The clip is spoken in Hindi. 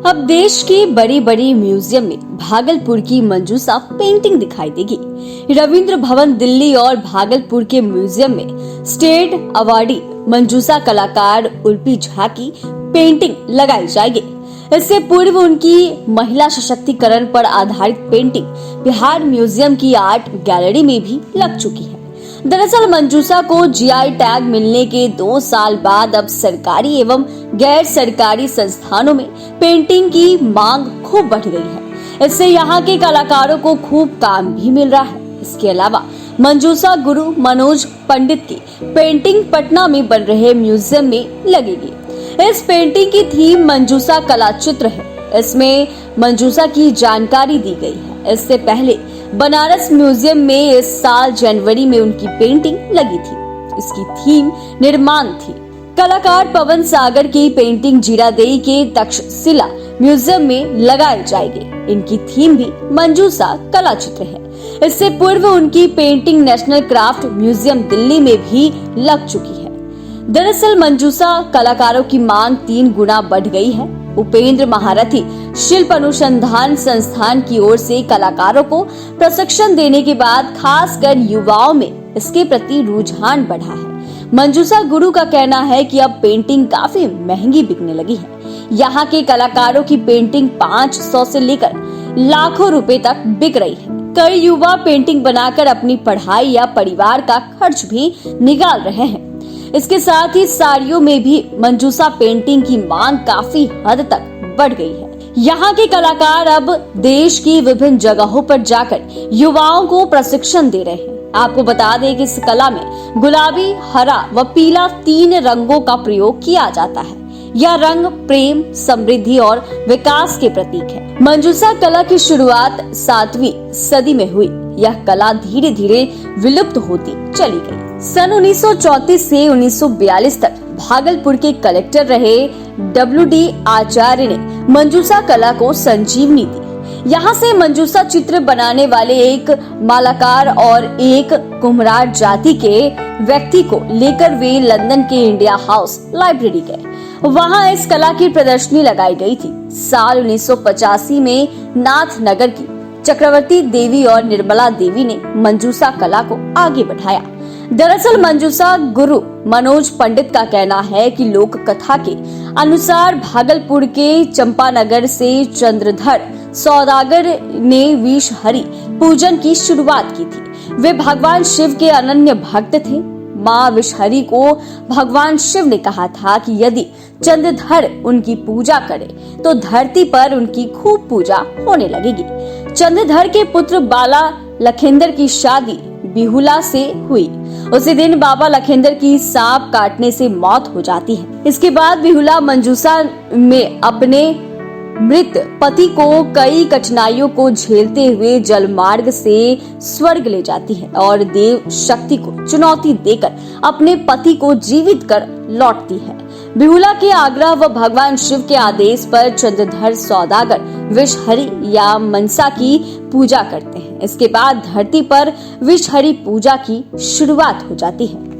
अब देश की बड़ी बड़ी म्यूजियम में भागलपुर की मंजूषा पेंटिंग दिखाई देगी। रविंद्र भवन दिल्ली और भागलपुर के म्यूजियम में स्टेट अवार्डी मंजूषा कलाकार उर्पी झा की पेंटिंग लगाई जाएगी। इससे पूर्व उनकी महिला सशक्तिकरण पर आधारित पेंटिंग बिहार म्यूजियम की आर्ट गैलरी में भी लग चुकी है। दरअसल मंजूषा को जीआई टैग मिलने के 2 साल बाद अब सरकारी एवं गैर सरकारी संस्थानों में पेंटिंग की मांग खूब बढ़ गई है। इससे यहाँ के कलाकारों को खूब काम भी मिल रहा है। इसके अलावा मंजूषा गुरु मनोज पंडित की पेंटिंग पटना में बन रहे म्यूजियम में लगेगी। इस पेंटिंग की थीम मंजूषा कला चित्र है। इसमें मंजूषा की जानकारी दी गई है। इससे पहले बनारस म्यूजियम में इस साल जनवरी में उनकी पेंटिंग लगी थी। इसकी थीम निर्माण थी। कलाकार पवन सागर की पेंटिंग जीरादेई के तक्षशिला म्यूजियम में लगाई जाएगी। इनकी थीम भी मंजूषा कला चित्र है। इससे पूर्व उनकी painting national craft museum Delhi में भी लग चुकी है। दरअसल मंजूषा कलाकारों की मांग 3 गुना बढ़ गई है। उपेंद्र महारथी शिल्प अनुसंधान संस्थान की ओर से कलाकारों को प्रशिक्षण देने के बाद खासकर युवाओं में इसके प्रति रुझान बढ़ा है। मंजूषा गुरु का कहना है कि अब पेंटिंग काफी महंगी बिकने लगी है। यहाँ के कलाकारों की पेंटिंग 500 से लेकर लाखों रुपए तक बिक रही है। कई युवा पेंटिंग बनाकर अपनी पढ़ाई या परिवार का खर्च भी निकाल रहे हैं। इसके साथ ही साड़ियों में भी मंजूषा पेंटिंग की मांग काफी हद तक बढ़ गई है। यहाँ के कलाकार अब देश की विभिन्न जगहों पर जाकर युवाओं को प्रशिक्षण दे रहे हैं। आपको बता दें कि इस कला में गुलाबी, हरा व पीला 3 रंगों का प्रयोग किया जाता है। यह रंग प्रेम, समृद्धि और विकास के प्रतीक है। मंजूषा कला की शुरुआत 7वीं सदी में हुई। यह कला धीरे धीरे विलुप्त होती चली गई। सन 1934 से 1942 तक भागलपुर के कलेक्टर रहे WD आचार्य ने मंजूषा कला को संजीवनी दी। यहाँ से मंजूषा चित्र बनाने वाले एक मालाकार और एक कुम्हार जाति के व्यक्ति को लेकर वे लंदन के इंडिया हाउस लाइब्रेरी गए। वहाँ इस कला की प्रदर्शनी लगाई गई थी। साल 1985 में नाथनगर की चक्रवर्ती देवी और निर्मला देवी ने मंजूषा कला को आगे बढ़ाया। दरअसल मंजूषा गुरु मनोज पंडित का कहना है कि लोक कथा के अनुसार भागलपुर के चंपानगर से चंद्रधर सौदागर ने विषहरी पूजन की शुरुआत की थी। वे भगवान शिव के अनन्य भक्त थे। माँ विषहरी को भगवान शिव ने कहा था कि यदि चंद्रधर उनकी पूजा करे तो धरती पर उनकी खूब पूजा होने लगेगी। चंद्रधर के पुत्र बाला लखेंद्र की शादी बिहुला से हुई। उसी दिन बाबा लखेंद्र की सांप काटने से मौत हो जाती है। इसके बाद बिहुला मंजूषा में अपने मृत पति को कई कठिनाइयों को झेलते हुए जलमार्ग से स्वर्ग ले जाती है और देव शक्ति को चुनौती देकर अपने पति को जीवित कर लौटती है। बिहुला के आग्रह व भगवान शिव के आदेश पर चंद्रधर सौदागर विषहरी या मनसा की पूजा करते हैं। इसके बाद धरती पर विषहरी पूजा की शुरुआत हो जाती है।